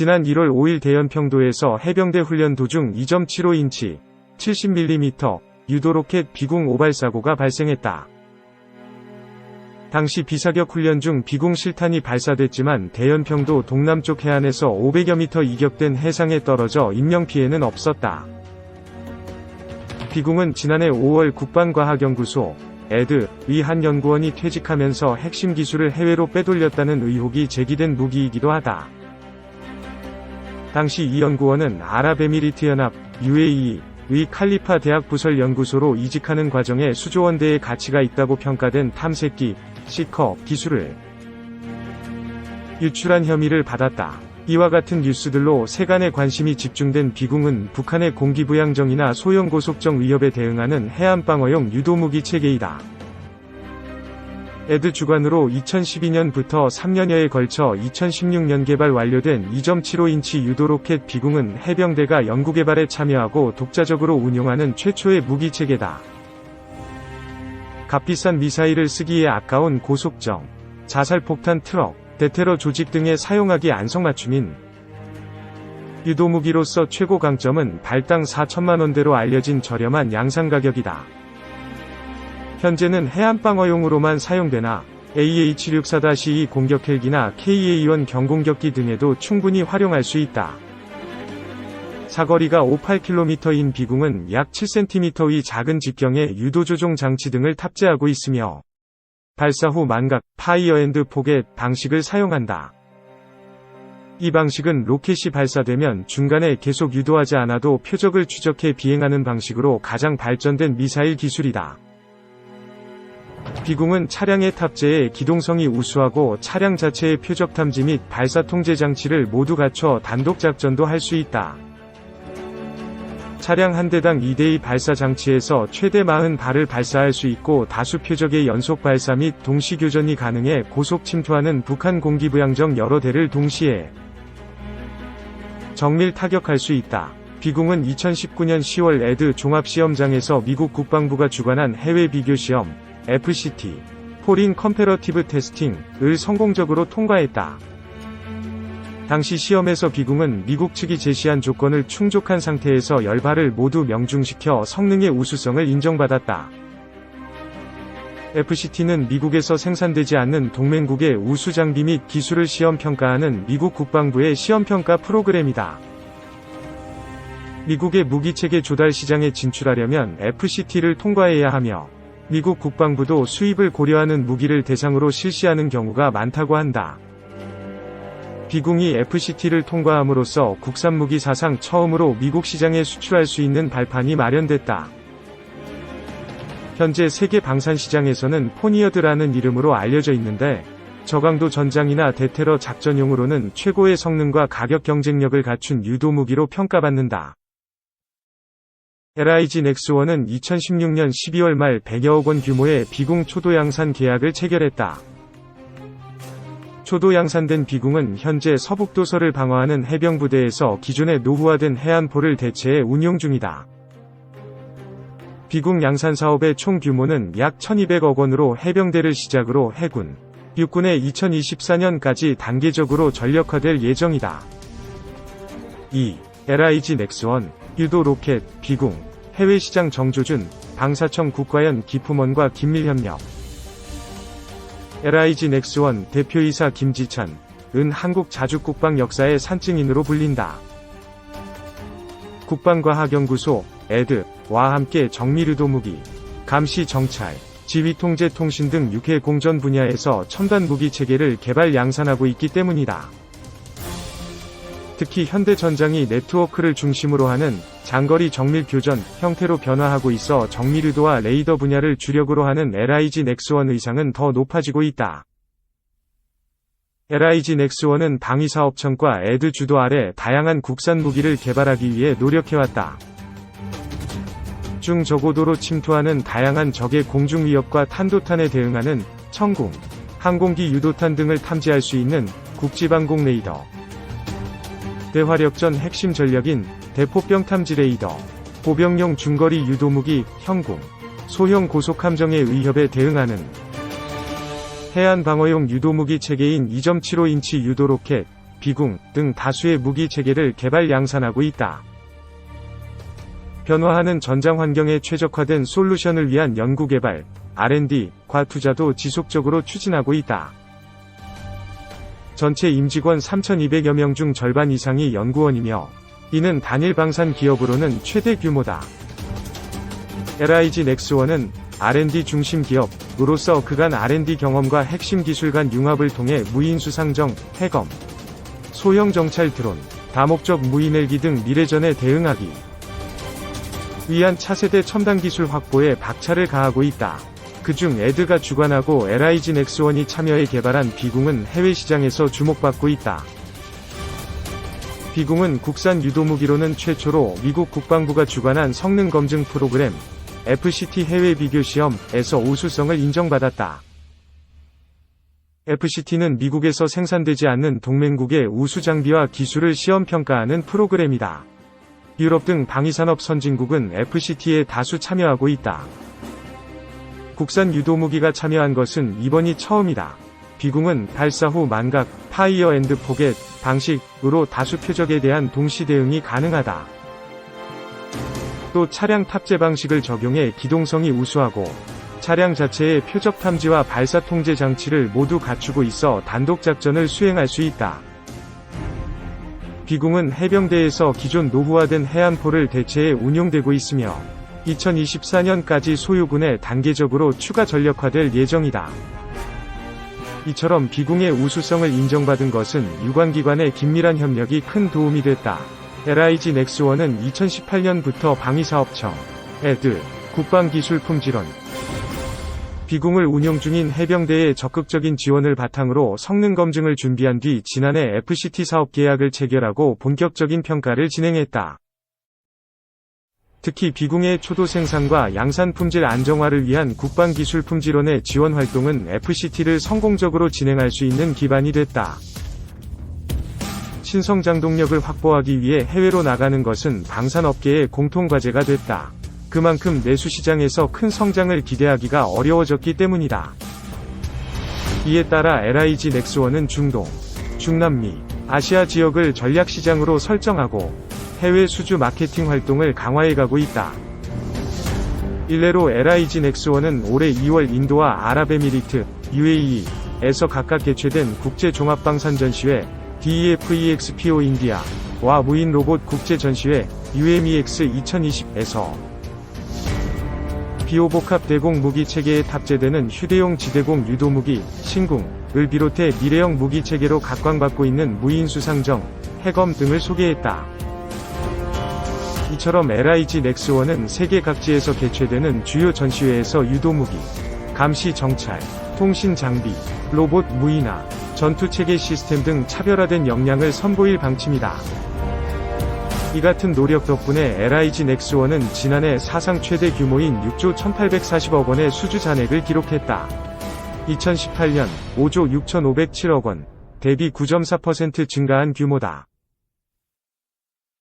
지난 1월 5일 대연평도에서 해병대 훈련 도중 2.75인치 70mm 유도로켓 비궁 오발 사고가 발생했다. 당시 비사격 훈련 중 비궁 실탄이 발사됐지만 대연평도 동남쪽 해안에서 500여 미터 이격된 해상에 떨어져 인명피해는 없었다. 비궁은 지난해 5월 국방과학연구소 의 한 연구원이 퇴직하면서 핵심 기술을 해외로 빼돌렸다는 의혹이 제기된 무기이기도 하다. 당시 이 연구원은 아랍에미리트연합 UAE의 칼리파 대학 부설 연구소로 이직하는 과정에 수조원대의 가치가 있다고 평가된 탐색기 시커 기술을 유출한 혐의를 받았다. 이와 같은 뉴스들로 세간의 관심이 집중된 비궁은 북한의 공기부양정이나 소형 고속정 위협에 대응하는 해안방어용 유도무기 체계이다. 에드 주관으로 2012년부터 3년여에 걸쳐 2016년 개발 완료된 2.75인치 유도로켓 비궁은 해병대가 연구개발에 참여하고 독자적으로 운용하는 최초의 무기체계다. 값비싼 미사일을 쓰기에 아까운 고속정, 자살폭탄 트럭, 대테러 조직 등에 사용하기 안성맞춤인 유도무기로서 최고 강점은 발당 4천만원대로 알려진 저렴한 양산가격이다. 현재는 해안방어용으로만 사용되나 AH-64-2 공격헬기나 KA-1 경공격기 등에도 충분히 활용할 수 있다. 사거리가 58km인 비궁은 약 7cm의 작은 직경에 유도조종 장치 등을 탑재하고 있으며 발사 후 만각, 파이어 앤드 포겟 방식을 사용한다. 이 방식은 로켓이 발사되면 중간에 계속 유도하지 않아도 표적을 추적해 비행하는 방식으로 가장 발전된 미사일 기술이다. 비궁은 차량에 탑재해 기동성이 우수하고 차량 자체의 표적 탐지 및 발사 통제 장치를 모두 갖춰 단독 작전도 할 수 있다. 차량 한 대당 2대의 발사 장치에서 최대 40발을 발사할 수 있고 다수 표적의 연속 발사 및 동시 교전이 가능해 고속 침투하는 북한 공기부양정 여러 대를 동시에 정밀 타격할 수 있다. 비궁은 2019년 10월 에드 종합시험장에서 미국 국방부가 주관한 해외 비교시험 FCT 포린 컴패러티브 테스팅을 성공적으로 통과했다. 당시 시험에서 비궁은 미국 측이 제시한 조건을 충족한 상태에서 10발을 모두 명중시켜 성능의 우수성을 인정받았다. FCT는 미국에서 생산되지 않는 동맹국의 우수 장비 및 기술을 시험 평가하는 미국 국방부의 시험평가 프로그램이다. 미국의 무기체계 조달 시장에 진출하려면 FCT를 통과해야 하며 미국 국방부도 수입을 고려하는 무기를 대상으로 실시하는 경우가 많다고 한다. 비궁이 FCT를 통과함으로써 국산 무기 사상 처음으로 미국 시장에 수출할 수 있는 발판이 마련됐다. 현재 세계 방산 시장에서는 포니어드라는 이름으로 알려져 있는데 저강도 전장이나 대테러 작전용으로는 최고의 성능과 가격 경쟁력을 갖춘 유도무기로 평가받는다. LIG 넥스원은 2016년 12월 말 100여억 원 규모의 비궁 초도 양산 계약을 체결했다. 초도 양산된 비궁은 현재 서북도서를 방어하는 해병부대에서 기존의 노후화된 해안포를 대체해 운용 중이다. 비궁 양산 사업의 총 규모는 약 1200억 원으로 해병대를 시작으로 해군, 육군에 2024년까지 단계적으로 전력화될 예정이다. 2. LIG 넥스원 유도 로켓, 비궁, 해외시장 정조준, 방사청 국과연 기품원과 긴밀협력. LIG 넥스원 대표이사 김지천, 은 한국자주국방 역사의 산증인으로 불린다. 국방과학연구소, 에드와 함께 정밀유도무기, 감시 정찰, 지휘통제 통신 등 육해 공전 분야에서 첨단 무기 체계를 개발 양산하고 있기 때문이다. 특히 현대전장이 네트워크를 중심으로 하는 장거리 정밀 교전 형태로 변화하고 있어 정밀유도와 레이더 분야를 주력으로 하는 LIG 넥스원 의상은 더 높아지고 있다. LIG 넥스원은 방위사업청과 에드 주도 아래 다양한 국산 무기를 개발하기 위해 노력해왔다. 중저고도로 침투하는 다양한 적의 공중 위협과 탄도탄에 대응하는 천궁, 항공기 유도탄 등을 탐지할 수 있는 국지방공 레이더, 대화력전 핵심 전력인 대포병 탐지 레이더, 보병용 중거리 유도무기, 형궁, 소형 고속함정의 위협에 대응하는 해안 방어용 유도무기 체계인 2.75인치 유도로켓, 비궁 등 다수의 무기 체계를 개발 양산하고 있다. 변화하는 전장 환경에 최적화된 솔루션을 위한 연구개발, R&D과 투자도 지속적으로 추진하고 있다. 전체 임직원 3,200여 명 중 절반 이상이 연구원이며 이는 단일 방산 기업으로는 최대 규모다. LIG 넥스원은 R&D 중심 기업으로서 그간 R&D 경험과 핵심 기술 간 융합을 통해 무인수상정, 해검, 소형 정찰 드론, 다목적 무인 헬기 등 미래전에 대응하기 위한 차세대 첨단 기술 확보에 박차를 가하고 있다. 그중 에드가 주관하고 LIG 넥스원이 참여해 개발한 비궁은 해외 시장에서 주목받고 있다. 비궁은 국산 유도무기로는 최초로 미국 국방부가 주관한 성능 검증 프로그램 FCT 해외 비교 시험에서 우수성을 인정받았다. FCT는 미국에서 생산되지 않는 동맹국의 우수 장비와 기술을 시험 평가하는 프로그램이다. 유럽 등 방위산업 선진국은 FCT에 다수 참여하고 있다. 국산 유도무기가 참여한 것은 이번이 처음이다. 비궁은 발사 후 만각, 파이어 앤드 포겟 방식으로 다수 표적에 대한 동시 대응이 가능하다. 또 차량 탑재 방식을 적용해 기동성이 우수하고 차량 자체의 표적 탐지와 발사 통제 장치를 모두 갖추고 있어 단독 작전을 수행할 수 있다. 비궁은 해병대에서 기존 노후화된 해안포를 대체해 운용되고 있으며 2024년까지 소유군에 단계적으로 추가 전력화될 예정이다. 이처럼 비궁의 우수성을 인정받은 것은 유관기관의 긴밀한 협력이 큰 도움이 됐다. LIG 넥스원은 2018년부터 방위사업청, 에드, 국방기술품질원, 비궁을 운용 중인 해병대의 적극적인 지원을 바탕으로 성능 검증을 준비한 뒤 지난해 FCT 사업 계약을 체결하고 본격적인 평가를 진행했다. 특히 비궁의 초도 생산과 양산 품질 안정화를 위한 국방기술품질원의 지원 활동은 FCT를 성공적으로 진행할 수 있는 기반이 됐다. 신성장동력을 확보하기 위해 해외로 나가는 것은 방산업계의 공통과제가 됐다. 그만큼 내수시장에서 큰 성장을 기대하기가 어려워졌기 때문이다. 이에 따라 LIG 넥스원은 중동, 중남미, 아시아 지역을 전략시장으로 설정하고 해외 수주 마케팅 활동을 강화해가고 있다. 일례로 LIG 넥스원은 올해 2월 인도와 아랍에미리트, UAE에서 각각 개최된 국제종합방산전시회 DEFEXPO 인디아와 무인 로봇 국제전시회 UMEX 2020에서 비호복합 대공 무기 체계에 탑재되는 휴대용 지대공 유도무기, 신궁을 비롯해 미래형 무기 체계로 각광받고 있는 무인수상정, 해검 등을 소개했다. 이처럼 LIG 넥스원은 세계 각지에서 개최되는 주요 전시회에서 유도무기, 감시 정찰, 통신 장비, 로봇 무인화, 전투체계 시스템 등 차별화된 역량을 선보일 방침이다. 이 같은 노력 덕분에 LIG 넥스원은 지난해 사상 최대 규모인 6조 1840억 원의 수주 잔액을 기록했다. 2018년 5조 6507억 원, 대비 9.4% 증가한 규모다.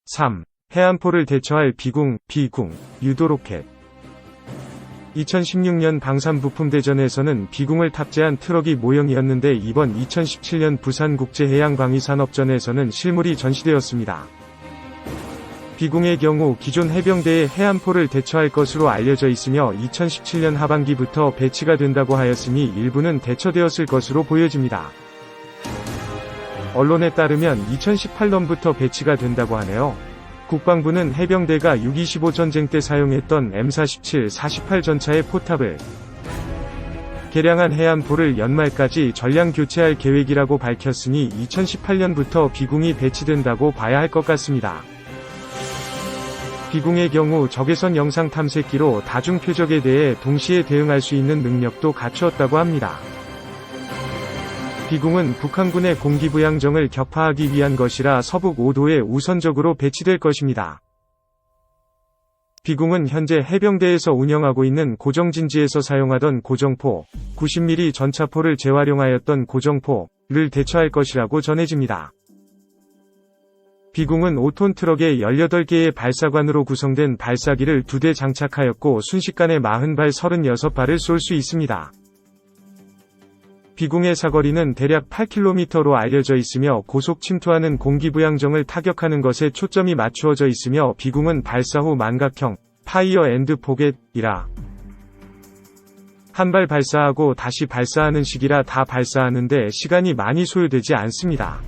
3. 해안포를 대처할 비궁, 유도로켓. 2016년 방산부품대전에서는 비궁을 탑재한 트럭이 모형이었는데 이번 2017년 부산국제해양방위산업전에서는 실물이 전시되었습니다. 비궁의 경우 기존 해병대의 해안포를 대처할 것으로 알려져 있으며 2017년 하반기부터 배치가 된다고 하였으니 일부는 대처되었을 것으로 보여집니다. 언론에 따르면 2018년부터 배치가 된다고 하네요. 국방부는 해병대가 6.25 전쟁 때 사용했던 M47, 48 전차의 포탑을 개량한 해안포를 연말까지 전량 교체할 계획이라고 밝혔으니 2018년부터 비궁이 배치된다고 봐야 할 것 같습니다. 비궁의 경우 적외선 영상 탐색기로 다중 표적에 대해 동시에 대응할 수 있는 능력도 갖추었다고 합니다. 비궁은 북한군의 공기부양정을 격파하기 위한 것이라 서북 5도에 우선적으로 배치될 것입니다. 비궁은 현재 해병대에서 운영하고 있는 고정진지에서 사용하던 고정포, 90mm 전차포를 재활용하였던 고정포를 대처할 것이라고 전해집니다. 비궁은 5톤 트럭에 18개의 발사관으로 구성된 발사기를 2대 장착하였고 순식간에 40발 36발을 쏠 수 있습니다. 비공의 사거리는 대략 8km로 알려져 있으며 고속 침투하는 공기부양정을 타격하는 것에 초점이 맞추어져 있으며 비공은 발사 후 만각형 파이어 앤드 포겟이라 한 발 발사하고 다시 발사하는 식이라 다 발사하는데 시간이 많이 소요되지 않습니다.